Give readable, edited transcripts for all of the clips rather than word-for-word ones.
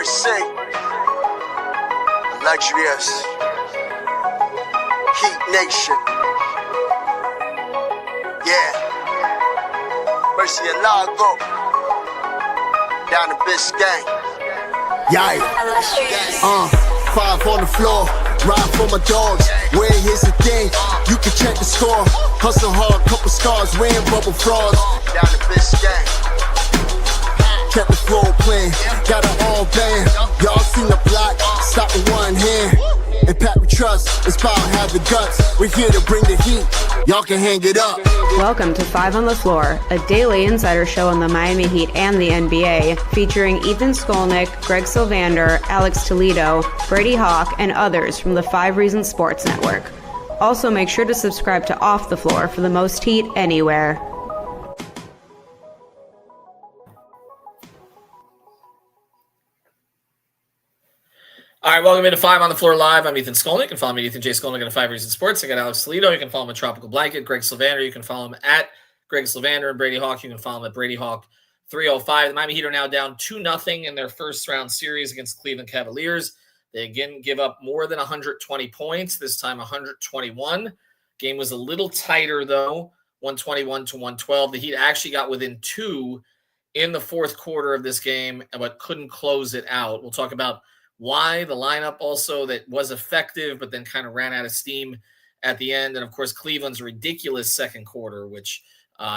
Mercy, luxurious, Heat Nation, yeah, Mercy and Lago, down in Biscayne, yeah, 5 on the floor, ride for my dogs, where here's the thing, you can check the score, hustle hard, couple scars, wearing bubble frauds, down in Biscayne. Kept the floor playing, got it all banned. Y'all seen the block, stop with one hand. And Pat we trust, it's about have the guts. We're here to bring the heat, y'all can hang it up. Welcome to 5 on the Floor, a daily insider show on the Miami Heat and the NBA, featuring Ethan Skolnick, Greg Sylvander, Alex Toledo, Brady Hawk, and others from the 5 Reasons Sports Network. Also make sure to subscribe to Off the Floor for the most heat anywhere. All right, welcome into 5 on the Floor Live. I'm Ethan Skolnick. You can follow me at Ethan J. Skolnick on 5 Reasons Sports. I got Alex Toledo. You can follow him at Tropical Blanket. Greg Sylvander. You can follow him at Greg Sylvander. And Brady Hawk. You can follow him at Brady Hawk 305. The Miami Heat are now down 2-0 in their first round series against Cleveland Cavaliers. They again give up more than 120 points, this time 121. Game was a little tighter, though, 121 to 112. The Heat actually got within 2 in the fourth quarter of this game, but couldn't close it out. We'll talk about why the lineup also that was effective, but then kind of ran out of steam at the end. And, of course, Cleveland's ridiculous second quarter, which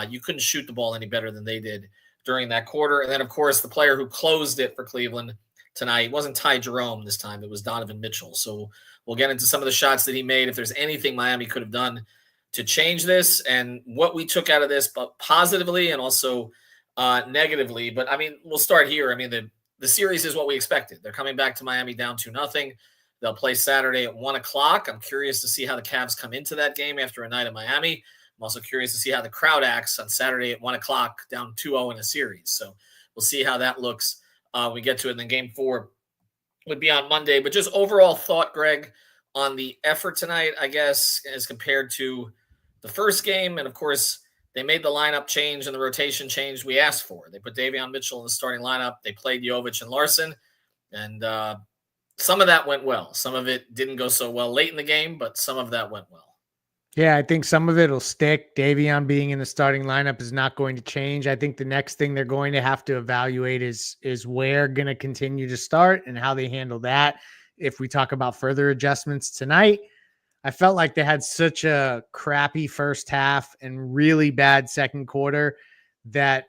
you couldn't shoot the ball any better than they did during that quarter. And then, of course, the player who closed it for Cleveland tonight wasn't Ty Jerome this time. It was Donovan Mitchell. So we'll get into some of the shots that he made, if there's anything Miami could have done to change this and what we took out of this, but positively and also negatively. But, I mean, we'll start here. I mean, the series is what we expected. They're coming back to Miami down 2-0. They'll play Saturday at 1 o'clock. I'm curious to see how the Cavs come into that game after a night in Miami. I'm also curious to see how the crowd acts on Saturday at 1 o'clock down 2-0 in a series. So we'll see how that looks when we get to it. And then game 4 would be on Monday. But just overall thought, Greg, on the effort tonight, I guess, as compared to the first game. And, of course, they made the lineup change and the rotation change we asked for. They put Davion Mitchell in the starting lineup. They played Jovic and Larson. And some of that went well. Some of it didn't go so well late in the game, but some of that went well. Yeah, I think some of it will stick. Davion being in the starting lineup is not going to change. I think the next thing they're going to have to evaluate is where going to continue to start and how they handle that. If we talk about further adjustments tonight, I felt like they had such a crappy first half and really bad second quarter that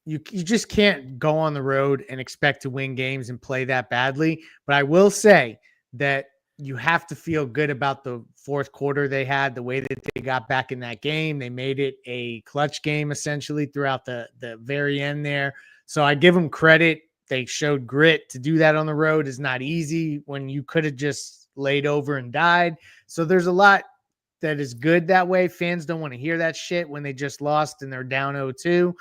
you just can't go on the road and expect to win games and play that badly. But I will say that you have to feel good about the fourth quarter they had, the way that they got back in that game. They made it a clutch game essentially throughout the very end there. So I give them credit. They showed grit. To do that on the road is not easy when you could have just laid over and died. So there's a lot that is good that way. Fans don't want to hear that shit when they just lost and they're down 0-2.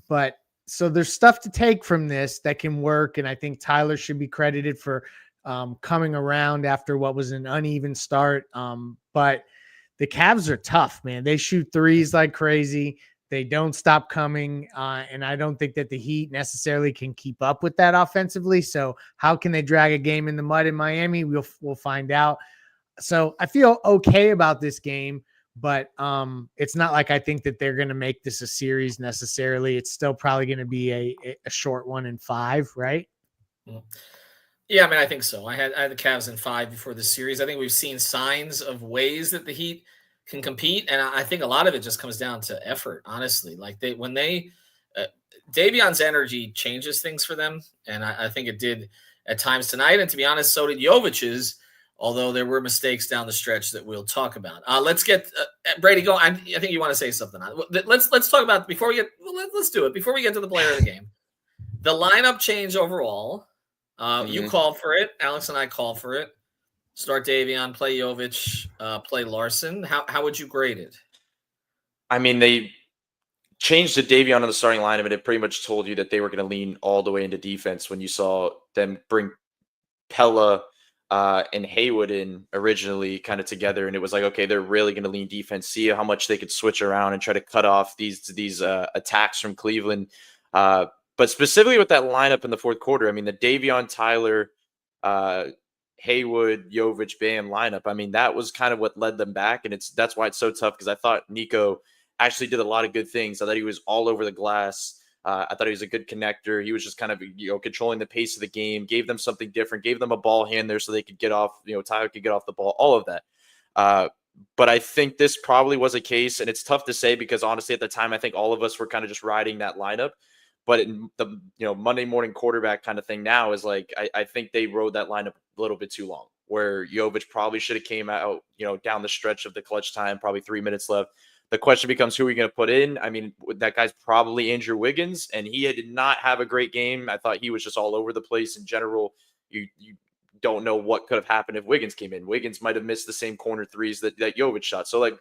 But so there's stuff to take from this that can work. And I think Tyler should be credited for coming around after what was an uneven start. But the Cavs are tough, man. They shoot threes like crazy. They don't stop coming, and I don't think that the Heat necessarily can keep up with that offensively. So how can they drag a game in the mud in Miami? We'll find out. So I feel okay about this game, but it's not like I think that they're going to make this a series necessarily. It's still probably going to be a short one in 5, right? Yeah, I mean, I think so. I had the Cavs in 5 before this series. I think we've seen signs of ways that the Heat can compete, and I think a lot of it just comes down to effort, honestly. Like Davion's energy changes things for them, and I think it did at times tonight, and to be honest, so did Jovic's, although there were mistakes down the stretch that we'll talk about. Let's get Brady go. I think you want to say something. Let's talk about before we get. Well, let's do it before we get to the player of the game. The lineup change overall. You called for it. Alex and I called for it. Start Davion, play Jovic, play Larson. How would you grade it? I mean, they changed the Davion on the starting lineup, and it pretty much told you that they were going to lean all the way into defense when you saw them bring Pella and Haywood in originally kind of together. And it was like, okay, they're really going to lean defense, see how much they could switch around and try to cut off these attacks from Cleveland. But specifically with that lineup in the fourth quarter, I mean, the Davion, Tyler, Haywood, Jovic, Bam lineup, I mean, that was kind of what led them back. And that's why it's so tough, because I thought Nico actually did a lot of good things. I thought he was all over the glass. I thought he was a good connector. He was just kind of, controlling the pace of the game, gave them something different, gave them a ball handler so they could get off, Tyler could get off the ball, all of that. But I think this probably was a case, and it's tough to say because honestly, at the time, I think all of us were kind of just riding that lineup. But in the Monday morning quarterback kind of thing now is like, I think they rode that lineup a little bit too long, where Jovic probably should have came out, down the stretch of the clutch time, probably 3 minutes left. The question becomes, who are you going to put in? I mean, that guy's probably Andrew Wiggins, and he did not have a great game. I thought he was just all over the place in general. You don't know what could have happened if Wiggins came in. Wiggins might have missed the same corner threes that Jovic shot. So, like,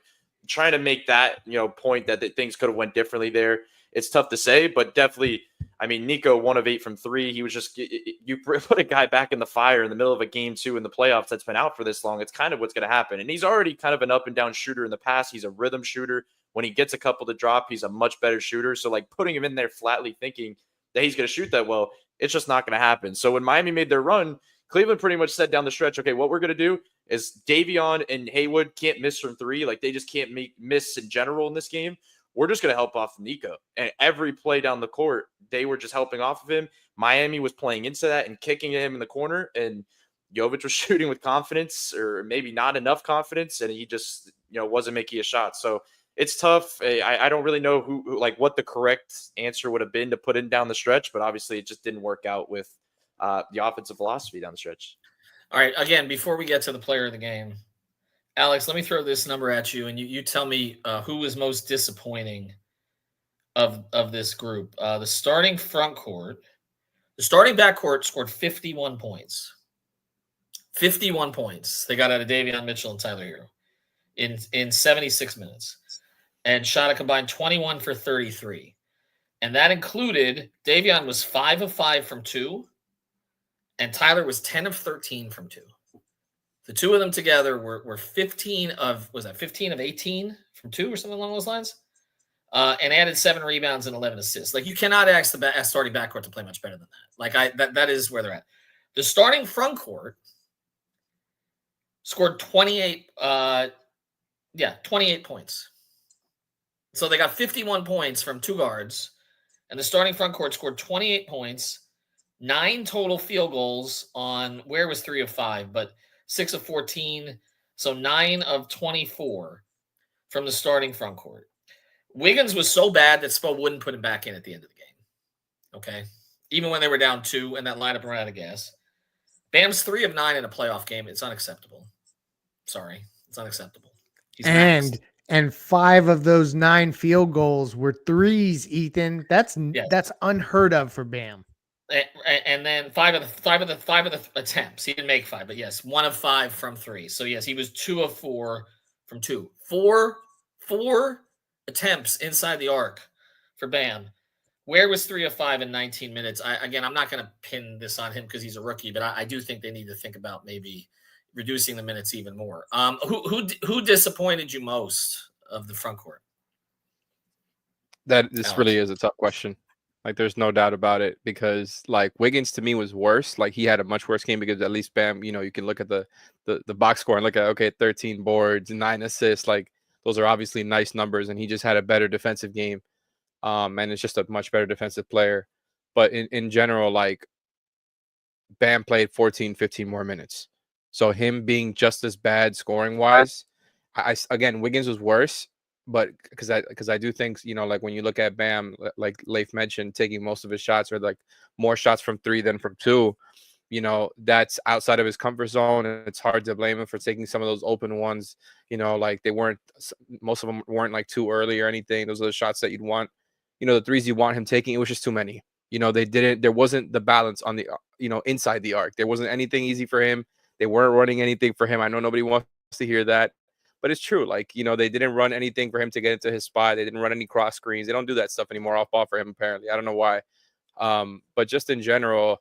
trying to make that, point that things could have went differently there, it's tough to say, but definitely, I mean, Nico 1 of 8 from 3. He was just, you put a guy back in the fire in the middle of a game 2 in the playoffs that's been out for this long. It's kind of what's going to happen. And he's already kind of an up and down shooter in the past. He's a rhythm shooter. When he gets a couple to drop, he's a much better shooter. So, like, putting him in there flatly thinking that he's going to shoot that well, it's just not going to happen. So when Miami made their run, Cleveland pretty much said down the stretch, okay, what we're going to do is Davion and Haywood can't miss from 3. Like, they just can't miss in general in this game. We're just going to help off Nico. And every play down the court, they were just helping off of him. Miami was playing into that and kicking him in the corner. And Jovic was shooting with confidence, or maybe not enough confidence. And he just, wasn't making a shot. So it's tough. I don't really know who, like, what the correct answer would have been to put in down the stretch. But obviously it just didn't work out with the offensive philosophy down the stretch. All right. Again, before we get to the player of the game, Alex, let me throw this number at you, and you tell me who was most disappointing of this group. The starting front court, the starting backcourt scored 51 points. 51 points they got out of Davion Mitchell and Tyler Herro in 76 minutes, and shot a combined 21 for 33. And that included Davion was 5 of 5 from 2, and Tyler was 10 of 13 from 2. The two of them together were 15 of 18 from 2 or something along those lines, and added 7 rebounds and 11 assists. Like, you cannot ask the starting backcourt to play much better than that. Like, that is where they're at. The starting front court scored 28 points. So they got 51 points from 2 guards, and the starting front court scored 28 points, 9 total field goals on where was 3 of 5, but 6 of 14, so 9 of 24 from the starting front court. Wiggins was so bad that Spo wouldn't put him back in at the end of the game. Okay? Even when they were down 2 and that lineup ran out of gas. Bam's 3 of 9 in a playoff game. It's unacceptable. Sorry. It's unacceptable. He's maxed. And 5 of those 9 field goals were threes, Ethan. That's unheard of for Bam. And then 5 of the attempts. He didn't make 5, but yes, 1 of 5 from 3. So yes, he was 2 of 4 from 2. Four attempts inside the arc for Bam. Where was 3 of 5 in 19 minutes? I'm not going to pin this on him because he's a rookie, but I do think they need to think about maybe reducing the minutes even more. Who disappointed you most of the front court? This Alex. really is a tough question. Like, there's no doubt about it, because like Wiggins to me was worse. Like, he had a much worse game because at least Bam, you can look at the box score and look at, okay, 13 boards, 9 assists. Like, those are obviously nice numbers, and he just had a better defensive game. And it's just a much better defensive player. But in general, like, Bam played 14, 15 more minutes. So him being just as bad scoring wise, again, Wiggins was worse. But because I do think, like, when you look at Bam, like Leif mentioned, taking most of his shots, or like more shots from 3 than from 2, that's outside of his comfort zone. And it's hard to blame him for taking some of those open ones. Like, most of them weren't like too early or anything. Those are the shots that you'd want, the threes you want him taking. It was just too many. There wasn't the balance on the, inside the arc. There wasn't anything easy for him. They weren't running anything for him. I know nobody wants to hear that, but it's true. Like, they didn't run anything for him to get into his spot. They didn't run any cross screens. They don't do that stuff anymore off ball for him, apparently. I don't know why. But just in general,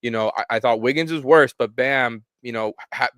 I thought Wiggins was worse, but Bam,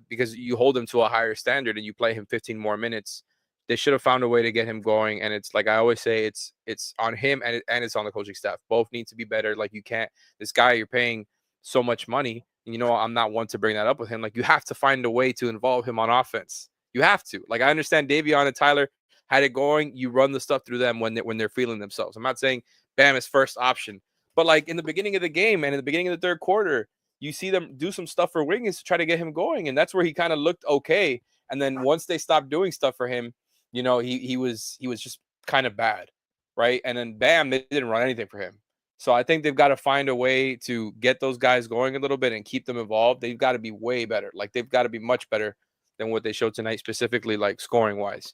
because you hold him to a higher standard and you play him 15 more minutes, they should have found a way to get him going. And it's like I always say, it's on him and it's on the coaching staff. Both need to be better. Like, you can't, this guy you're paying so much money. You know, I'm not one to bring that up with him. Like, you have to find a way to involve him on offense. You have to. Like, I understand Davion and Tyler had it going. You run the stuff through them when they're feeling themselves. I'm not saying Bam is first option, but like in the beginning of the game and in the beginning of the third quarter, you see them do some stuff for Wiggins to try to get him going, and that's where he kind of looked okay. And then once they stopped doing stuff for him, you know, he was just kind of bad, right? And then Bam, they didn't run anything for him. So I think they've got to find a way to get those guys going a little bit and keep them involved. They've got to be way better. Like, they've got to be much better than what they showed tonight, specifically like scoring wise.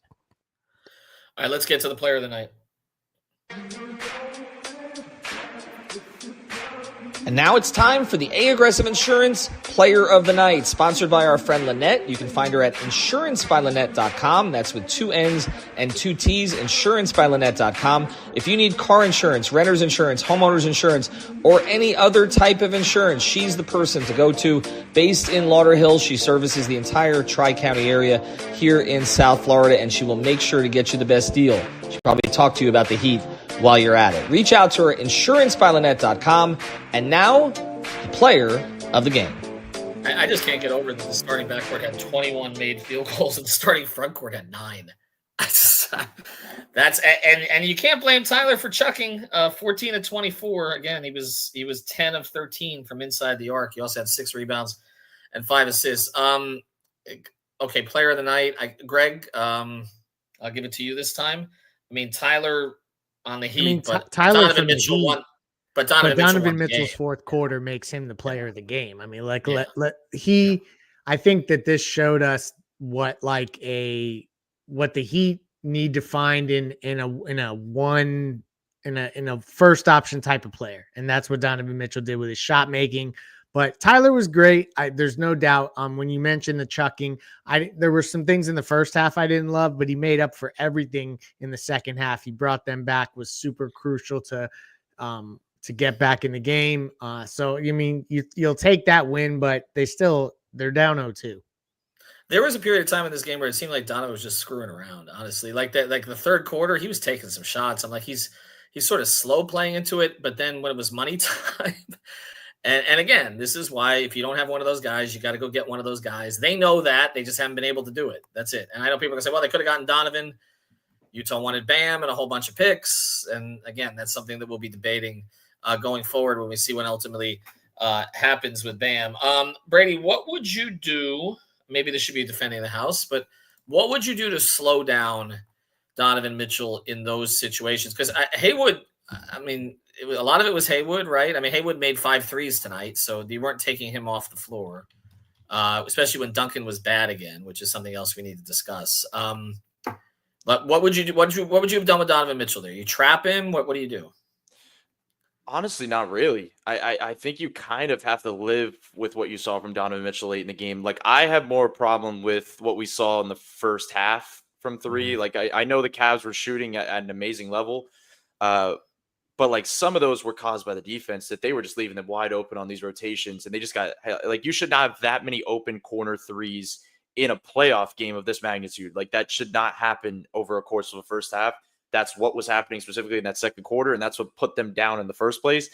All right, let's get to the player of the night. And now it's time for the A-Aggressive Insurance Player of the Night, sponsored by our friend Lynette. You can find her at insurancebylynette.com. That's with 2 N's and 2 T's, insurancebylynette.com. If you need car insurance, renter's insurance, homeowner's insurance, or any other type of insurance, she's the person to go to. Based in Lauderhill, she services the entire Tri-County area here in South Florida, and she will make sure to get you the best deal. She'll probably talk to you about the heat while you're at it. Reach out to her, insurancebylynette.com. And now, the player of the game. I just can't get over that the starting backcourt had 21 made field goals and the starting frontcourt had 9. And you can't blame Tyler for chucking 14 of 24. Again, he was 10 of 13 from inside the arc. He also had 6 rebounds and 5 assists. Okay, player of the night. Greg, I'll give it to you this time. I mean, Tyler on the Heat, but Tyler Donovan Mitchell won. But Donovan Mitchell's fourth quarter makes him the player of the game. I mean, like I think that this showed us what the Heat need to find in a first option type of player, and that's what Donovan Mitchell did with his shot making. But Tyler was great. There's no doubt. When you mentioned the chucking, there were some things in the first half I didn't love, but he made up for everything in the second half. He brought them back, was super crucial to get back in the game. So you mean you'll take that win, but they're down 0-2. There was a period of time in this game where it seemed like Donovan was just screwing around, honestly. Like that, like the third quarter, he was taking some shots. I'm like, he's sort of slow playing into it, but then when it was money time. And again, this is why if you don't have one of those guys, you got to go get one of those guys. They know that. They just haven't been able to do it. That's it. And I know people are going to say, well, they could have gotten Donovan. Utah wanted Bam and a whole bunch of picks. And again, that's something that we'll be debating going forward when we see what ultimately happens with Bam. Brady, what would you do? Maybe this should be defending the house, but what would you do to slow down Donovan Mitchell in those situations? Because Haywood, I mean, a lot of it was Haywood, right? I mean, Haywood made 5 threes tonight, so you weren't taking him off the floor, especially when Duncan was bad again, which is something else we need to discuss. But what would you do? What would you have done with Donovan Mitchell there? You trap him? What do you do? Honestly, not really. I think you kind of have to live with what you saw from Donovan Mitchell late in the game. Like, I have more problem with what we saw in the first half from 3. Like, I know the Cavs were shooting at an amazing level, but like some of those were caused by the defense, that they were just leaving them wide open on these rotations. And they just got, like, you should not have that many open corner threes in a playoff game of this magnitude. Like, that should not happen over a course of the first half. That's what was happening specifically in that second quarter, and that's what put them down in the first place.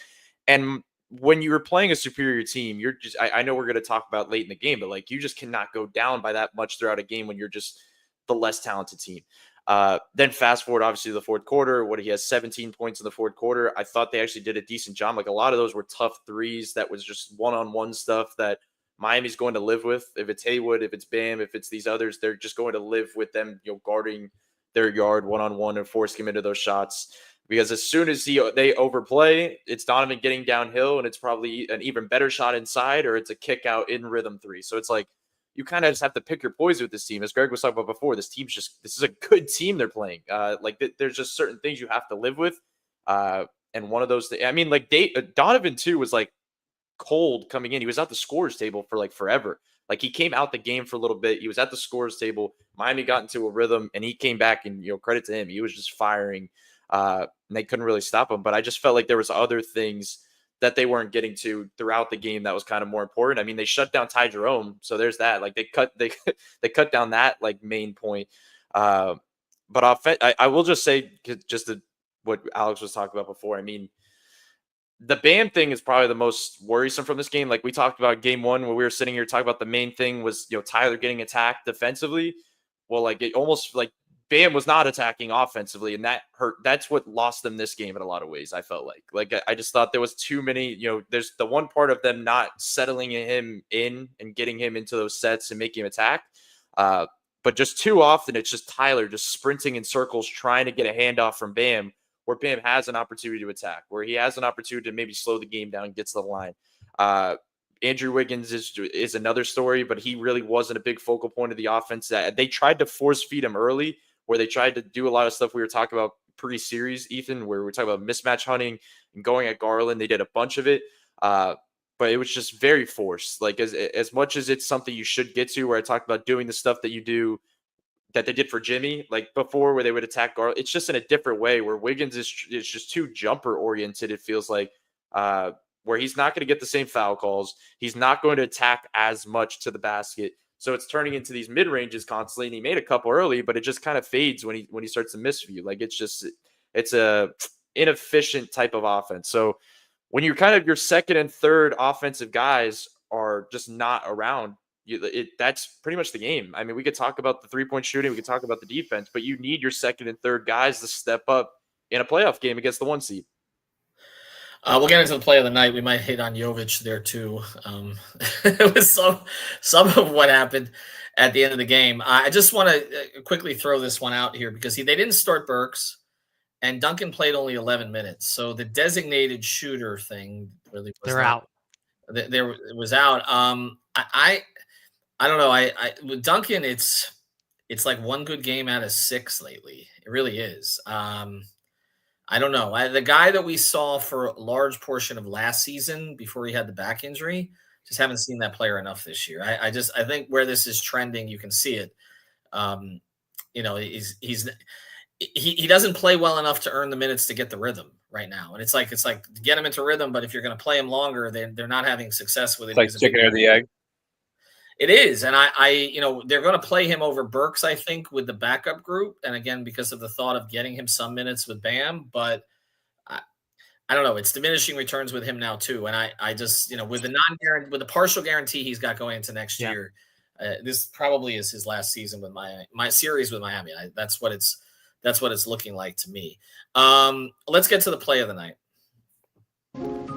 And when you were playing a superior team, you're just, I know we're going to talk about late in the game, but like, you just cannot go down by that much throughout a game when you're just the less talented team. Then fast forward, obviously, to the fourth quarter, he has 17 points in the fourth quarter. I thought they actually did a decent job. Like, a lot of those were tough threes. That was just one-on-one stuff that Miami's going to live with. If it's Haywood, if it's Bam, if it's these others, they're just going to live with them, guarding their yard one-on-one and forcing him into those shots. Because as soon as they overplay, it's Donovan getting downhill, and it's probably an even better shot inside, or it's a kick out in rhythm 3. So it's like, you kind of just have to pick your poison with this team. As Greg was talking about before, this is a good team they're playing. There's just certain things you have to live with. And one of those things, I mean, like Donovan too was like cold coming in. He was at the scorer's table for like forever. Like, he came out the game for a little bit. He was at the scorer's table. Miami got into a rhythm, and he came back, and credit to him. He was just firing, and they couldn't really stop him. But I just felt like there was other things that they weren't getting to throughout the game that was kind of more important. I mean, they shut down Ty Jerome, so there's that. Like, they cut down that like main point. But I will just say, what Alex was talking about before. I mean, the Bam thing is probably the most worrisome from this game. Like we talked about game one, when we were sitting here talking about the main thing was, Tyler getting attacked defensively. Well, like it almost like Bam was not attacking offensively, and that hurt. That's what lost them this game in a lot of ways. I felt like I just thought there was too many. There's the one part of them not settling him in and getting him into those sets and making him attack. But just too often, it's just Tyler just sprinting in circles, trying to get a handoff from Bam, where Bam has an opportunity to attack, where he has an opportunity to maybe slow the game down and gets to the line. Andrew Wiggins is another story, but he really wasn't a big focal point of the offense. That they tried to force feed him early, where they tried to do a lot of stuff we were talking about pre-series, Ethan, where we were talking about mismatch hunting and going at Garland. They did a bunch of it, but it was just very forced. Like as much as it's something you should get to, where I talked about doing the stuff that you do that they did for Jimmy, like before, where they would attack Garland. It's just in a different way, where Wiggins is just too jumper oriented. It feels like, where he's not going to get the same foul calls. He's not going to attack as much to the basket. So it's turning into these mid ranges constantly. And he made a couple early, but it just kind of fades when he starts to miss for you. Like it's a inefficient type of offense. So when you're kind of your second and third offensive guys are just not around, that's pretty much the game. I mean, we could talk about the 3-point shooting, we could talk about the defense, but you need your second and third guys to step up in a playoff game against the 1 seed. We'll get into the play of the night. We might hit on Jovic there too. It was some of what happened at the end of the game. I just want to quickly throw this one out here because they didn't start Burks, and Duncan played only 11 minutes. So the designated shooter thing really was out. There was out. I don't know. With Duncan, it's like one good game out of 6 lately. It really is. I don't know. The guy that we saw for a large portion of last season before he had the back injury, just haven't seen that player enough this year. I think where this is trending, you can see it. He doesn't play well enough to earn the minutes to get the rhythm right now. And it's like get him into rhythm, but if you're going to play him longer, they're not having success with it. It's like chicken or the egg. It is. And they're going to play him over Burks, I think, with the backup group. And again, because of the thought of getting him some minutes with Bam, but I don't know. It's diminishing returns with him now too. And I just, with the partial guarantee he's got going into next year, this probably is his last season with my series with Miami. That's what it's looking like to me. Let's get to the play of the night.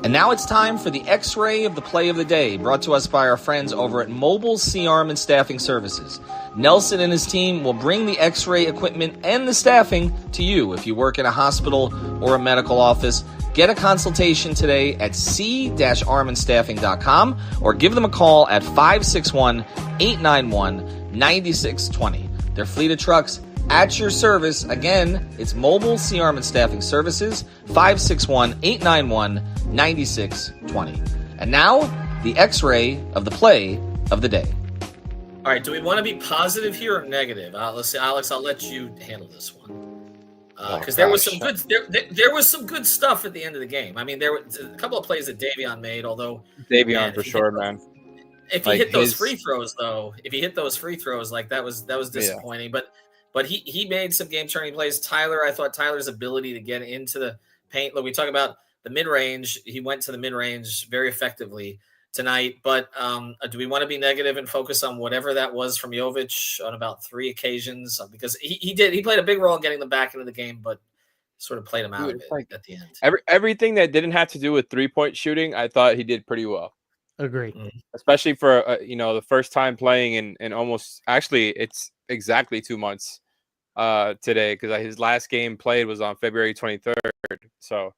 And now it's time for the X-Ray of the Play of the Day, brought to us by our friends over at Mobile C-Arm and Staffing Services. Nelson and his team will bring the X-ray equipment and the staffing to you. If you work in a hospital or a medical office, get a consultation today at c-armandstaffing.com or give them a call at 561-891-9620. Their fleet of trucks at your service. Again, it's Mobile C-Arm and Staffing Services, 561-891-9620. And now, the X-Ray of the Play of the Day. All right, do we want to be positive here or negative? Let's see, Alex, I'll let you handle this one. Because there was some good there was some good stuff at the end of the game. I mean, there were a couple of plays that Davion made, although Davion for sure, man. If he hit those free throws, though, like that was disappointing. Yeah. But he made some game-turning plays. I thought Tyler's ability to get into the paint. Look, we talk about the mid-range. He went to the mid-range very effectively tonight. But do we want to be negative and focus on whatever that was from Jovic on about 3 occasions? Because he played a big role in getting them back into the game, but sort of played them out of it at the end. Everything that didn't have to do with 3-point shooting, I thought he did pretty well. Agree. Especially for the first time playing in almost, actually it's exactly 2 months today, because his last game played was on February 23rd. So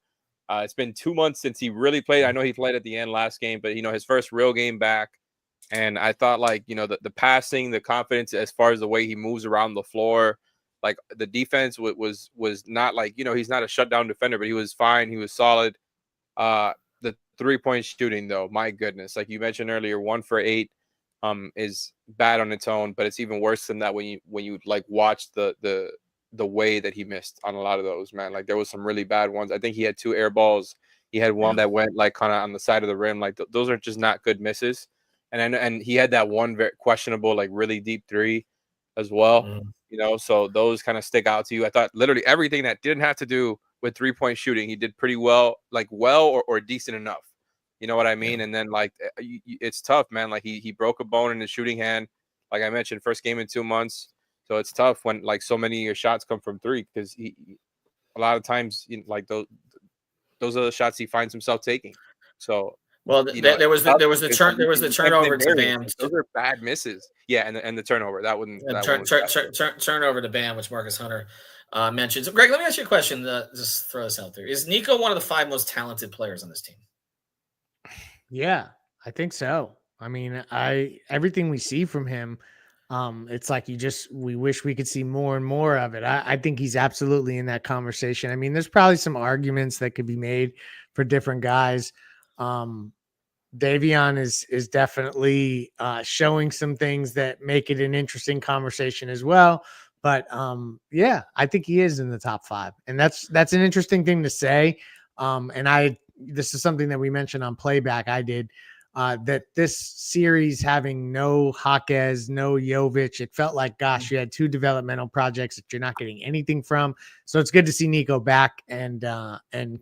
it's been 2 months since he really played. I know he played at the end last game, but his first real game back. And I thought the passing, the confidence as far as the way he moves around the floor, like the defense was not he's not a shutdown defender, but he was fine. He was solid. The 3-point shooting, though, my goodness, like you mentioned earlier, 1 for 8 is bad on its own, but it's even worse than that when you watch the way that he missed on a lot of those, man. Like there was some really bad ones. I think he had 2 air balls. He had one that went kind of on the side of the rim. Like those are just not good misses. And he had that one very questionable, really deep 3 as well. So those kind of stick out to you. I thought literally everything that didn't have to do with 3-point shooting, he did pretty well, or decent enough. You know what I mean? Yeah. And then it's tough, man. Like he broke a bone in his shooting hand. Like I mentioned, first game in 2 months. So it's tough when so many of your shots come from three, because a lot of times those are the shots he finds himself taking. So there was the turnover to Bam. Those are bad misses. Yeah, and the turnover turnover to Bam, which Marcus Hunter mentions. Greg, let me ask you a question. Just throw this out there: is Nico one of the 5 most talented players on this team? Yeah, I think so. I mean, everything we see from him, it's like we wish we could see more and more of it. I think he's absolutely in that conversation. I mean, there's probably some arguments that could be made for different guys. Davion is definitely showing some things that make it an interesting conversation as well. But yeah, I think he is in the top 5, and that's an interesting thing to say. And this is something that we mentioned on playback. I did that this series having no Jaquez, no Jovic, it felt like, gosh, you had 2 developmental projects that you're not getting anything from. So it's good to see Nico back and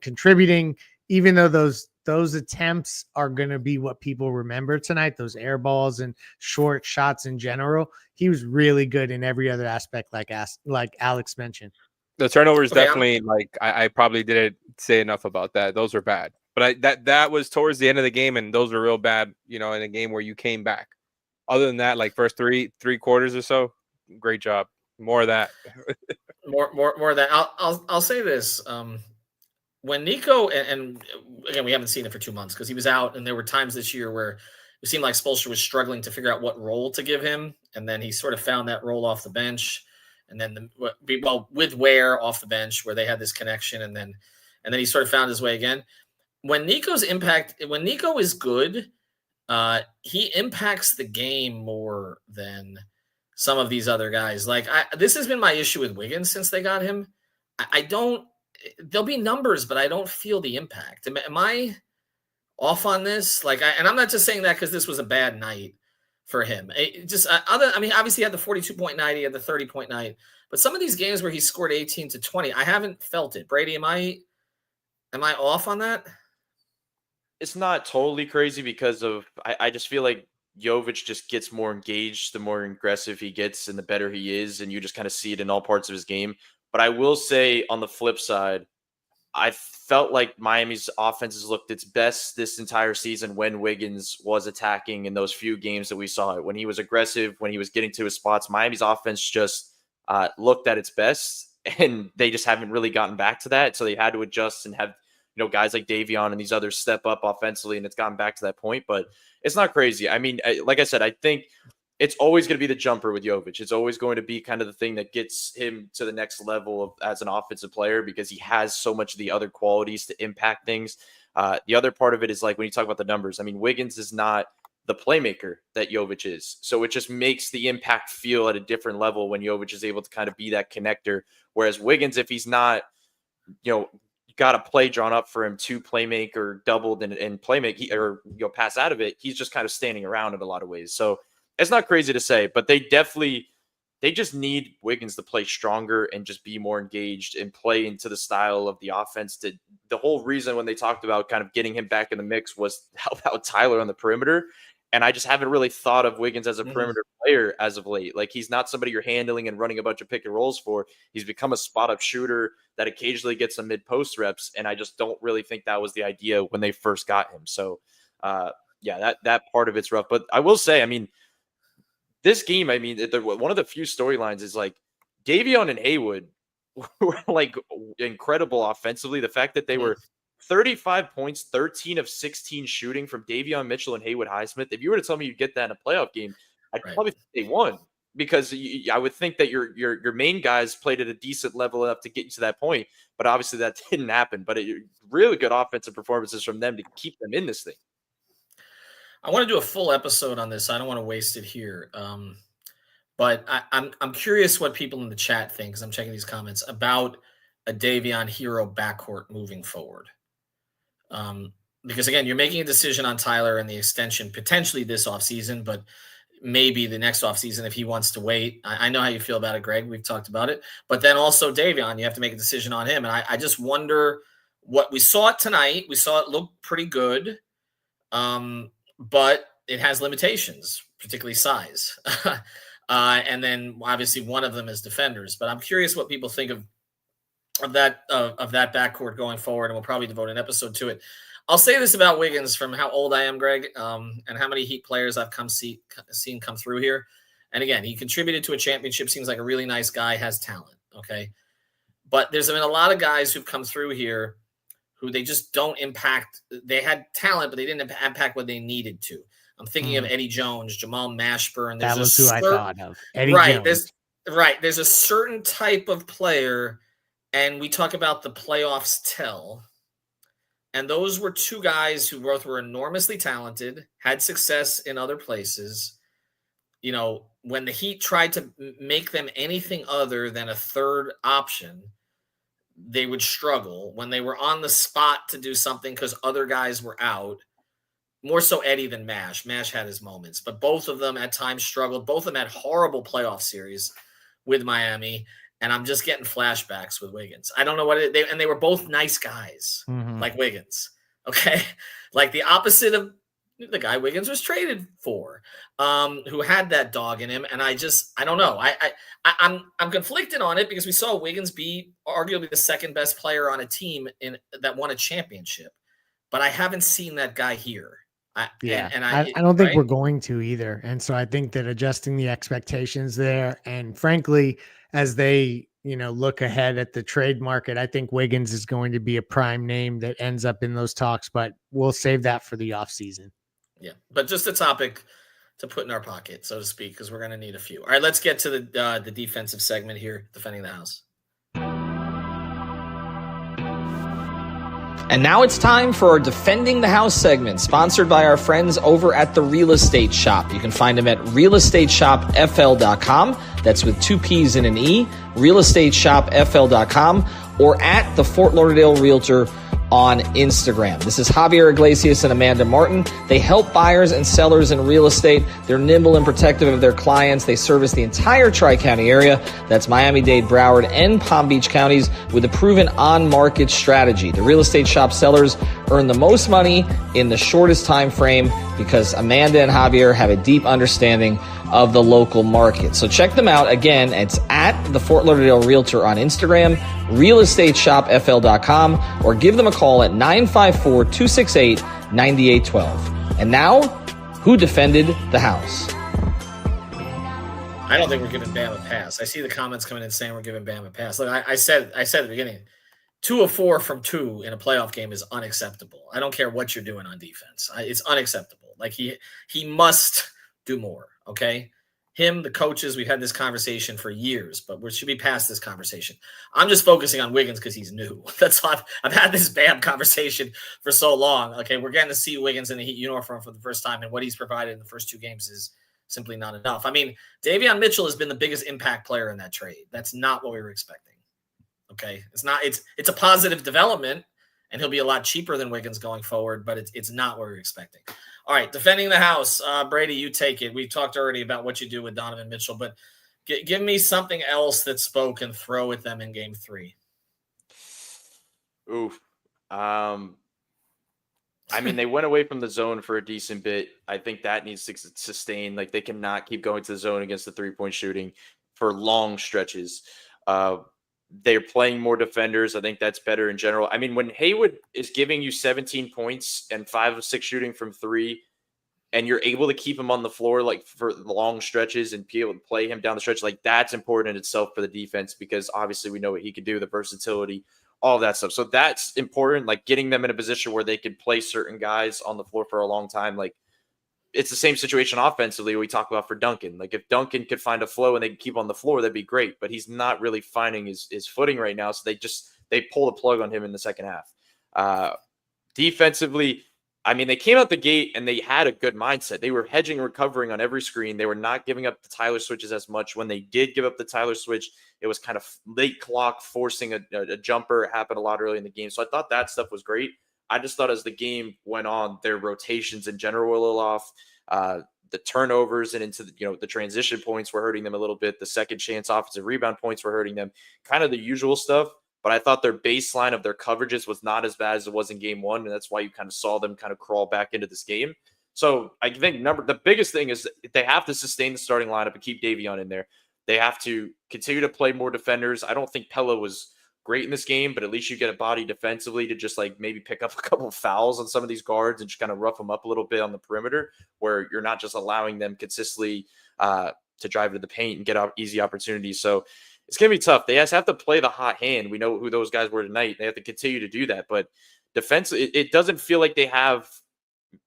contributing, even though those attempts are going to be what people remember tonight, those air balls and short shots in general. He was really good in every other aspect, like Alex mentioned. The turnovers definitely, I probably didn't say enough about that. Those were bad. But that was towards the end of the game, and those were real bad, in a game where you came back. Other than that, first three quarters or so, great job. More of that. more of that. I'll say this. When Nico, and again, we haven't seen it for 2 months because he was out, and there were times this year where it seemed like Spoelstra was struggling to figure out what role to give him, and then he sort of found that role off the bench, and then with Ware off the bench where they had this connection, and then he sort of found his way again. When Nico is good, he impacts the game more than some of these other guys. This has been my issue with Wiggins since they got him. There'll be numbers, but I don't feel the impact. Am I off on this? And I'm not just saying that because this was a bad night for him. Obviously he had the 42-point night, he had the 30-point night, but some of these games where he scored 18 to 20, I haven't felt it. Brady, am I off on that? It's not totally crazy because I just feel like Jovic just gets more engaged the more aggressive he gets and the better he is, and you just kind of see it in all parts of his game. But I will say on the flip side, I felt like Miami's offense has looked its best this entire season when Wiggins was attacking in those few games that we saw it. When he was aggressive, when he was getting to his spots, Miami's offense just looked at its best, and they just haven't really gotten back to that. So they had to adjust and have guys like Davion and these others step up offensively, and it's gotten back to that point. But it's not crazy. I mean, like I said, I think it's always going to be the jumper with Jovic. It's always going to be kind of the thing that gets him to the next level as an offensive player, because he has so much of the other qualities to impact things. The other part of it is when you talk about the numbers, I mean, Wiggins is not the playmaker that Jovic is. So it just makes the impact feel at a different level when Jovic is able to kind of be that connector. Whereas Wiggins, if he's not, got a play drawn up for him to playmake or doubled and playmake or pass out of it, he's just kind of standing around in a lot of ways. So it's not crazy to say, but they just need Wiggins to play stronger and just be more engaged and play into the style of the offense. The whole reason when they talked about kind of getting him back in the mix was help out Tyler on the perimeter. And I just haven't really thought of Wiggins as a perimeter player as of late. He's not somebody you're handling and running a bunch of pick and rolls for. He's become a spot-up shooter that occasionally gets some mid-post reps, and I just don't really think that was the idea when they first got him. So, that part of it's rough. But I will say, I mean, this game, I mean, one of the few storylines is Davion and Haywood were incredible offensively. The fact that they were 35 points, 13 of 16 shooting from Davion Mitchell and Haywood Highsmith. If you were to tell me you'd get that in a playoff game, I'd probably think they won, because I would think that your main guys played at a decent level enough to get you to that point. But obviously that didn't happen. But really good offensive performances from them to keep them in this thing. I want to do a full episode on this. I don't want to waste it here. But I'm curious what people in the chat think, because I'm checking these comments about a Davion Herro backcourt moving forward. Because again, you're making a decision on Tyler and the extension potentially this offseason, but maybe the next offseason if he wants to wait. I know how you feel about it, Greg. We've talked about it. But then also Davion, you have to make a decision on him. And I just wonder what we saw it tonight. We saw it look pretty good, but it has limitations, particularly size. And then obviously one of them is defenders. But I'm curious what people think of that backcourt going forward, and we'll probably devote an episode to it. I'll say this about Wiggins from how old I am, Greg, and how many Heat players I've seen come through here. And again, he contributed to a championship, seems like a really nice guy, has talent, okay? But there's been a lot of guys who've come through here who they just don't impact. They had talent, but they didn't impact what they needed to. I'm thinking of Eddie Jones, Jamal Mashburn. That was who I thought of. Eddie Jones. There's a certain type of player, and we talk about the playoffs tell. And those were two guys who both were enormously talented, had success in other places. You know, when the Heat tried to make them anything other than a third option, they would struggle. When they were on the spot to do something because other guys were out, more so Eddie than Mash. Mash had his moments, but both of them at times struggled. Both of them had horrible playoff series with Miami. And I'm just getting flashbacks with Wiggins. I don't know what and they were both nice guys, like Wiggins. Okay. Like the opposite of the guy Wiggins was traded for, who had that dog in him. And I don't know. I'm conflicted on it because we saw Wiggins be arguably the second best player on a team that won a championship, but I haven't seen that guy here. I don't think we're going to either. And so I think that adjusting the expectations there, and frankly, as they, look ahead at the trade market, I think Wiggins is going to be a prime name that ends up in those talks, but we'll save that for the offseason. Yeah, but just a topic to put in our pocket, so to speak, because we're going to need a few. All right, let's get to the defensive segment here, defending the house. And now it's time for our Defending the House segment, sponsored by our friends over at The Real Estate Shop. You can find them at realestateshopfl.com. That's with 2 P's and an E, realestateshopfl.com, or at the Fort Lauderdale Realtor on Instagram. This is Javier Iglesias and Amanda Martin. They help buyers and sellers in real estate. They're nimble and protective of their clients. They service the entire Tri-County area. That's Miami-Dade, Broward, and Palm Beach counties with a proven on-market strategy. The Real Estate Shop sellers earn the most money in the shortest time frame because Amanda and Javier have a deep understanding of the local market. So check them out. Again, it's at the Fort Lauderdale Realtor on Instagram, realestateshopfl.com, or give them a call at 954-268-9812. And now, who defended the house? I don't think we're giving Bam a pass. I see the comments coming in saying we're giving Bam a pass. Look, I said at the beginning, 2 of 4 from 2 in a playoff game is unacceptable. I don't care what you're doing on defense. It's unacceptable. Like he must do more. Okay. Him, the coaches, we've had this conversation for years, but we should be past this conversation. I'm just focusing on Wiggins because he's new. That's why I've had this Bam conversation for so long. Okay. We're getting to see Wiggins in the Heat uniform for the first time, and what he's provided in the first 2 games is simply not enough. I mean, Davion Mitchell has been the biggest impact player in that trade. That's not what we were expecting. Okay. It's a positive development, and he'll be a lot cheaper than Wiggins going forward, but it's not what we were expecting. All right, defending the house. Brady, you take it. We talked already about what you do with Donovan Mitchell, but give me something else that spoke and throw at them in game 3. Oof. I mean, they went away from the zone for a decent bit. I think that needs to sustain. Like, they cannot keep going to the zone against the 3-point shooting for long stretches. They're playing more defenders. I think that's better in general. I mean, when Haywood is giving you 17 points and 5 of 6 shooting from 3, and you're able to keep him on the floor like for long stretches and be able to play him down the stretch, like that's important in itself for the defense, because obviously we know what he could do, the versatility, all of that stuff. So that's important, like getting them in a position where they could play certain guys on the floor for a long time. Like, it's the same situation offensively we talk about for Duncan. Like, if Duncan could find a flow and they can keep on the floor, that'd be great. But he's not really finding his footing right now. So they pull the plug on him in the second half. Defensively, I mean, they came out the gate and they had a good mindset. They were hedging and recovering on every screen. They were not giving up the Tyler switches as much. When they did give up the Tyler switch, it was kind of late clock, forcing a jumper. It happened a lot early in the game. So I thought that stuff was great. I just thought as the game went on, their rotations in general were a little off. the turnovers and into the transition points were hurting them a little bit. The second chance offensive rebound points were hurting them, kind of the usual stuff. But I thought their baseline of their coverages was not as bad as it was in game one. And that's why you kind of saw them kind of crawl back into this game. So I think the biggest thing is they have to sustain the starting lineup and keep Davion in there. They have to continue to play more defenders. I don't think Pella was great in this game, but at least you get a body defensively to just like maybe pick up a couple of fouls on some of these guards and just kind of rough them up a little bit on the perimeter, where you're not just allowing them consistently to drive to the paint and get out easy opportunities. So it's going to be tough. They have to play the hot hand. We know who those guys were tonight. They have to continue to do that. But defense, it doesn't feel like they have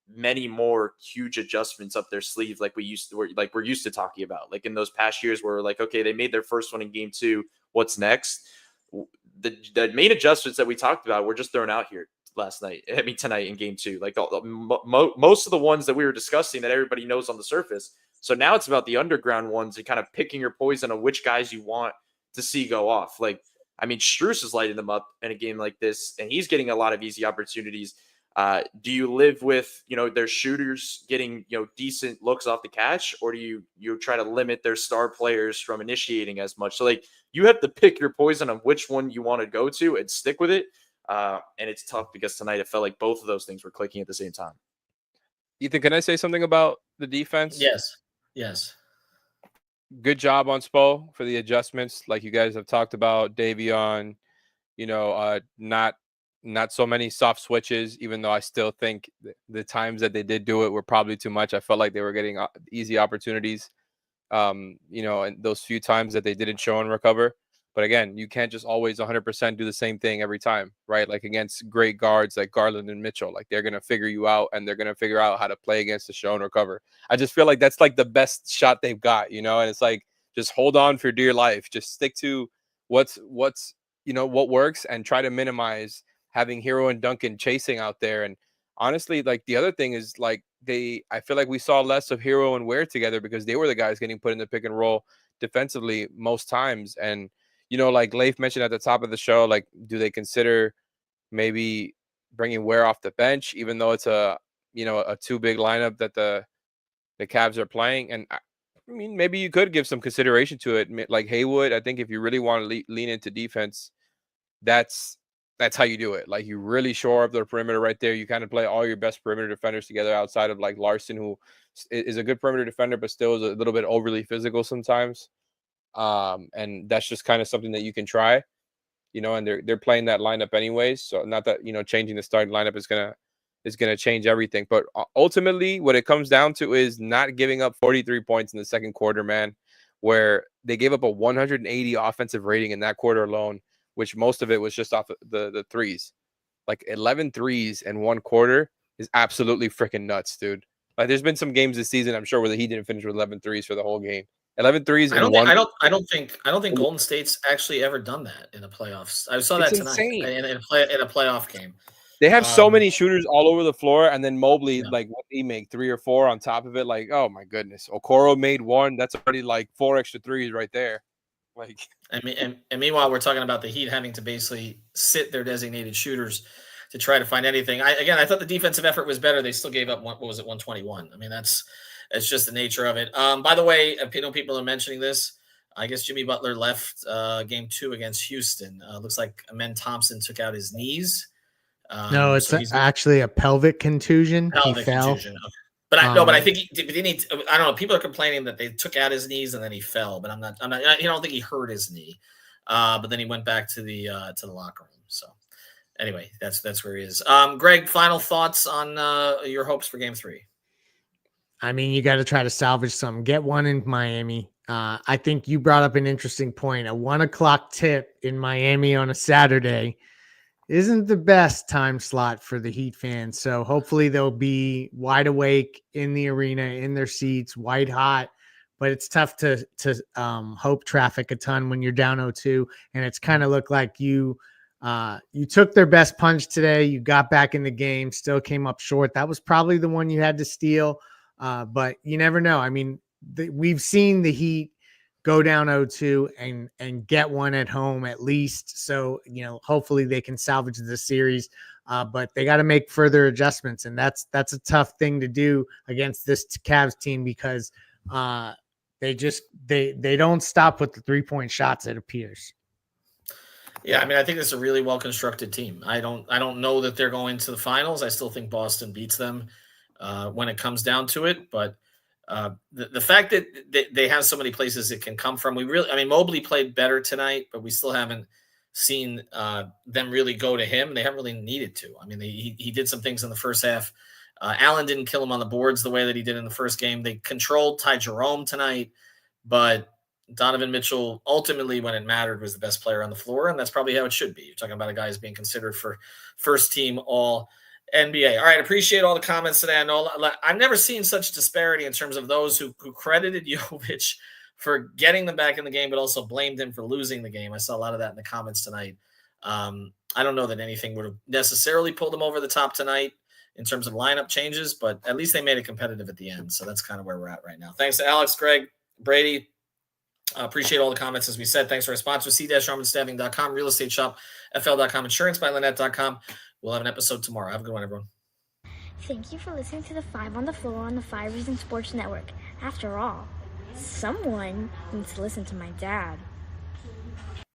many more huge adjustments up their sleeve like we're used to talking about. Like in those past years where we're like, okay, they made their first one in game two. What's next? The main adjustments that we talked about were just thrown out here tonight in game two. Like most of the ones that we were discussing that everybody knows on the surface. So now it's about the underground ones and kind of picking your poison on which guys you want to see go off. Like, I mean, Strus is lighting them up in a game like this, and he's getting a lot of easy opportunities. Do you live with, their shooters getting, decent looks off the catch, or do you try to limit their star players from initiating as much? So like you have to pick your poison on which one you want to go to and stick with it. And it's tough because tonight it felt like both of those things were clicking at the same time. Ethan, can I say something about the defense? Yes. Good job on Spo for the adjustments. Like you guys have talked about, Davion, not so many soft switches, even though I still think the times that they did do it were probably too much. I felt like they were getting easy opportunities, and those few times that they didn't show and recover. But again, you can't just always 100% do the same thing every time, right? Like against great guards like Garland and Mitchell, like they're going to figure you out and they're going to figure out how to play against the show and recover. I just feel like that's like the best shot they've got, and it's like, just hold on for dear life. Just stick to what works and try to minimize having Herro and Duncan chasing out there. And honestly, like the other thing is like I feel like we saw less of Herro and Ware together because they were the guys getting put in the pick and roll defensively most times. And, like Leif mentioned at the top of the show, like, do they consider maybe bringing Ware off the bench, even though it's a too big lineup that the Cavs are playing? And I mean, maybe you could give some consideration to it. Like Haywood, I think if you really want to lean into defense, that's how you do it. Like you really shore up the perimeter right there. You kind of play all your best perimeter defenders together outside of like Larson, who is a good perimeter defender, but still is a little bit overly physical sometimes. And that's just kind of something that you can try, and they're playing that lineup anyways. So not that, changing the starting lineup is going to change everything. But ultimately what it comes down to is not giving up 43 points in the second quarter, man, where they gave up a 180 offensive rating in that quarter alone, which most of it was just off the threes. Like 11 threes in one quarter is absolutely freaking nuts, dude. Like there's been some games this season, I'm sure, where he didn't finish with 11 threes for the whole game. 11 threes. I don't think Golden State's actually ever done that in the playoffs. I saw that tonight in a playoff game. They have so many shooters all over the floor, and then Mobley, like, what did he make, 3 or 4 on top of it? Like, oh my goodness. Okoro made 1. That's already like 4 extra threes right there. Like, and meanwhile, we're talking about the Heat having to basically sit their designated shooters to try to find anything. I thought the defensive effort was better. They still gave up 121. I mean, it's just the nature of it. By the way, people are mentioning this. I guess Jimmy Butler left game 2 against Houston. Looks like Amen Thompson took out his knees. No, it's actually a pelvic contusion. He fell. Contusion. But I think he didn't. I don't know. People are complaining that they took out his knees and then he fell. But I'm not. I don't think he hurt his knee. But then he went back to the locker room. So anyway, that's where he is. Greg, final thoughts on your hopes for game 3. I mean, you got to try to salvage something. Get one in Miami. I think you brought up an interesting point. A 1:00 tip in Miami on a Saturday isn't the best time slot for the Heat fans. So hopefully they'll be wide awake in the arena, in their seats, white hot. But it's tough to hope traffic a ton when you're down 0-2. And it's kind of looked like you took their best punch today. You got back in the game, still came up short. That was probably the one you had to steal. But you never know. I mean, we've seen the Heat go down 0-2 and get one at home at least. So, hopefully they can salvage the series. But they got to make further adjustments, and that's a tough thing to do against this Cavs team because they don't stop with the 3-point shots, it appears. Yeah, I mean, I think it's a really well-constructed team. I don't know that they're going to the finals. I still think Boston beats them when it comes down to it. But the fact that they have so many places it can come from, Mobley played better tonight, but we still haven't seen them really go to him. They haven't really needed to. I mean, he did some things in the first half. Allen didn't kill him on the boards the way that he did in the first game. They controlled Ty Jerome tonight, but Donovan Mitchell, ultimately, when it mattered, was the best player on the floor, and that's probably how it should be. You're talking about a guy who's being considered for first-team All-NBA. All right, appreciate all the comments today. I know I've never seen such disparity in terms of those who credited Jovic for getting them back in the game, but also blamed him for losing the game. I saw a lot of that in the comments tonight. I don't know that anything would have necessarily pulled them over the top tonight in terms of lineup changes, but at least they made it competitive at the end, so that's kind of where we're at right now. Thanks to Alex, Greg, Brady. Appreciate all the comments, as we said. Thanks to our sponsor, c-armandstaffing.com, real estate shop, fl.com, insurancebylinnette.com. We'll have an episode tomorrow. Have a good one, everyone. Thank you for listening to the 5 on the Floor on the 5 Reasons Sports Network. After all, someone needs to listen to my dad.